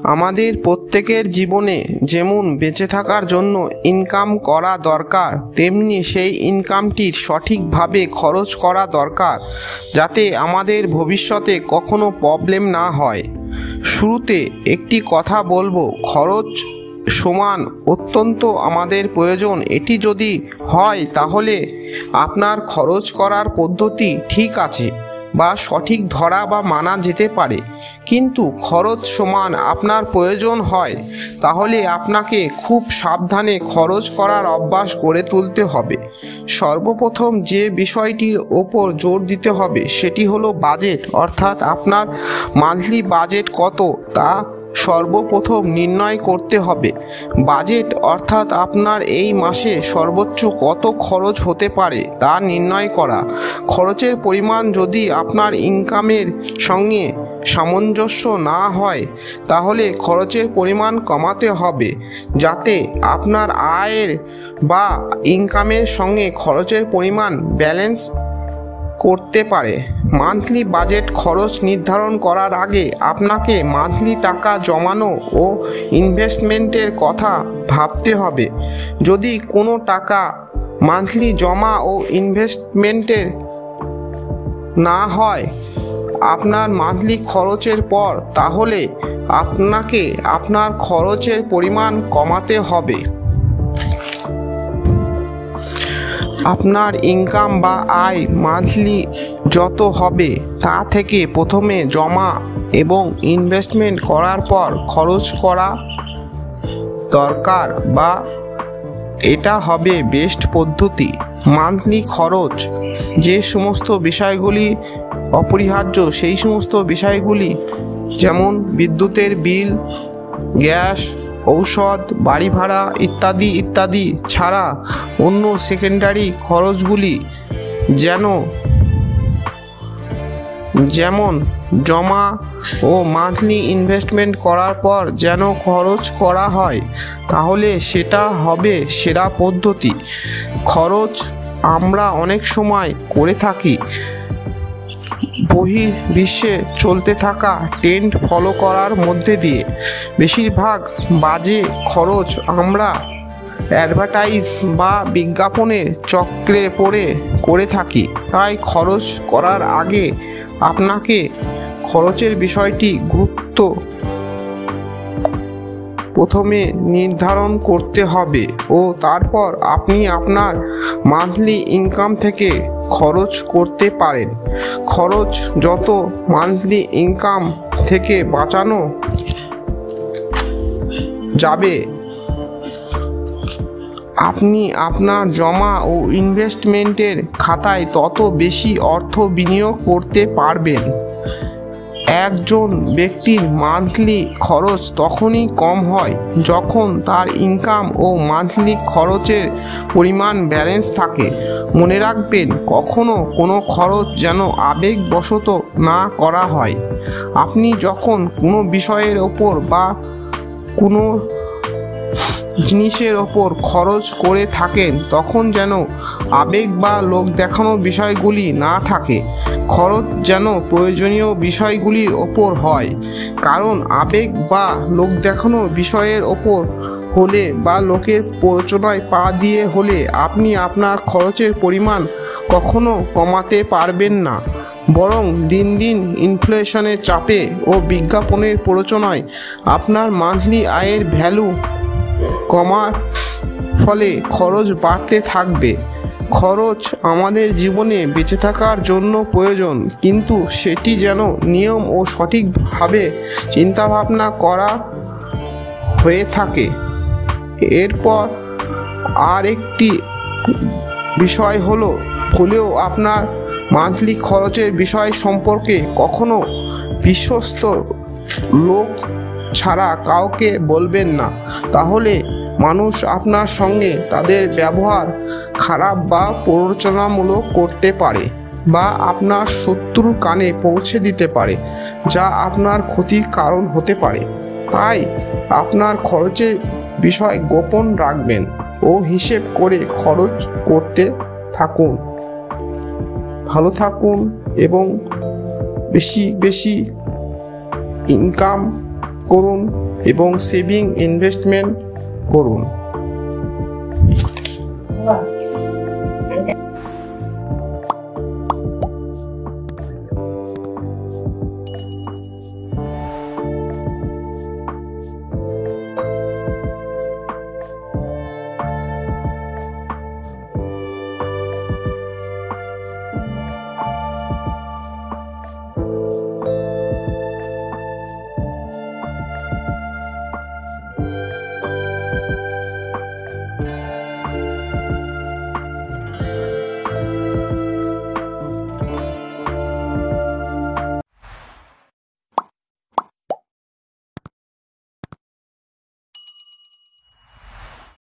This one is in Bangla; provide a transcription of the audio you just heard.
আমাদের প্রত্যেকের জীবনে যেমন বেঁচে থাকার জন্য ইনকাম করা দরকার, তেমনি সেই ইনকামটির সঠিকভাবে খরচ করা দরকার, যাতে আমাদের ভবিষ্যতে কখনো প্রবলেম না হয়। শুরুতে একটি কথা বলবো, খরচ সমান অত্যন্ত আমাদের প্রয়োজন। এটি যদি হয় তাহলে আপনার খরচ করার পদ্ধতি ঠিক আছে বা সঠিক ধরা বা মানা যেতে পারে, কিন্তু খরচ সমান আপনার প্রয়োজন হয় তাহলে আপনাকে খুব সাবধানে খরচ করার অভ্যাস গড়ে তুলতে হবে। সর্বপ্রথম যে বিষয়টির ওপর জোর দিতে হবে সেটি হলো বাজেট, অর্থাৎ আপনার মান্থলি বাজেট কত তা সর্বপ্রথম নির্ণয় করতে হবে। বাজেট অর্থাৎ আপনার এই মাসে সর্বোচ্চ কত খরচ হতে পারে তা নির্ণয় করা। খরচের পরিমাণ যদি আপনার ইনকামের সঙ্গে সামঞ্জস্য না হয় তাহলে খরচের পরিমাণ কমাতে হবে, যাতে আপনার আয়ের বা ইনকামের সঙ্গে খরচের পরিমাণ ব্যালেন্স করতে পারে। মান্থলি বাজেট খরচ নির্ধারণ করার আগে আপনাকে মান্থলি টাকা জমানো ও ইনভেস্টমেন্টের কথা ভাবতে হবে। যদি কোনো টাকা মান্থলি জমা ও ইনভেস্টমেন্টের না হয় আপনার মান্থলি খরচের পর, তাহলে আপনাকে আপনার খরচের পরিমাণ কমাতে হবে। আপনার ইনকাম বা আয় মান্থলি যত হবে তা থেকে প্রথমে জমা এবং ইনভেস্টমেন্ট করার পর খরচ করা দরকার, বা এটা হবে বেস্ট পদ্ধতি। মান্থলি খরচ যে সমস্ত বিষয়গুলি অপরিহার্য সেই সমস্ত বিষয়গুলি, যেমন বিদ্যুতের বিল, গ্যাস, ঔষধ, বাড়ি ভাড়া ইত্যাদি ইত্যাদি ছাড়া অন্য সেকেন্ডারি খরচগুলি যেমন জমা ও মান্থলি ইনভেস্টমেন্ট করার পর যেন খরচ করা হয়, তাহলে সেটা হবে সেরা পদ্ধতি। খরচ আমরা অনেক সময় করে থাকি বহির্বিশ্বে চলতে থাকা ট্রেন্ড ফলো করার মধ্যে দিয়ে। বেশিরভাগ বাজে খরচ আমরা অ্যাডভার্টাইজ বা বিজ্ঞাপনের চক্রে পড়ে করে থাকি। তাই খরচ করার আগে আপনাকে খরচের বিষয়টি গুরুত্ব প্রথমে নির্ধারণ করতে হবে ও তারপর আপনি আপনার মান্থলি ইনকাম থেকে খরচ করতে পারেন। খরচ যত মান্থলি ইনকাম থেকে বাঁচানো যাবে, আপনি আপনার জমা ও ইনভেস্টমেন্টের খাতায় তত বেশি অর্থ বিনিয়োগ করতে পারবেন। একজন ব্যক্তির মান্থলি খরচ তখনই কম হয় যখন তার ইনকাম ও মান্থলি খরচের পরিমাণ ব্যালেন্স থাকে। মনে রাখবেন, কখনো কোনো খরচ যেন আবেগবশত না করা হয়। আপনি যখন কোনো বিষয়ের ওপর বা কোনো জিনিসের ওপর খরচ করে থাকেন তখন যেন আবেগ বা লোক দেখানো বিষয়গুলি না থাকে। খরচ যেন প্রয়োজনীয় বিষয়গুলির ওপর হয়, কারণ আবেগ বা লোক দেখানো বিষয়ের ওপর হলে বা লোকের প্ররোচনায় পা দিয়ে হলে আপনি আপনার খরচের পরিমাণ কখনো কমাতে পারবেন না, বরং দিন দিন ইনফ্লেশনের চাপে ও বিজ্ঞাপনের প্ররোচনায় আপনার মান্থলি আয়ের ভ্যালু কমার ফলে খরচ বাড়তে থাকবে। খরচ আমাদের জীবনে বেঁচে থাকার জন্য প্রয়োজন, কিন্তু সেটি যেন নিয়ম ও সঠিকভাবে চিন্তাভাবনা করা হয়ে থাকে। এরপর আর একটি বিষয় হলেও আপনার মান্থলি খরচের বিষয় সম্পর্কে কখনো বিশ্বস্ত লোক ছাড়া কাউকে বলবেন না, তাহলে মানুষ আপনার সঙ্গে তাদের ব্যবহার খারাপ বা প্ররোচনামূলক করতে পারে বা আপনার শত্রুর কানে পৌঁছে দিতে পারে, যা আপনার ক্ষতির কারণ হতে পারে। তাই আপনার খরচের বিষয় গোপন রাখবেন ও হিসেব করে খরচ করতে থাকুন। ভালো থাকুন এবং বেশি বেশি ইনকাম করুন। এবং সেভিং ইনভেস্টমেন্ট করুন।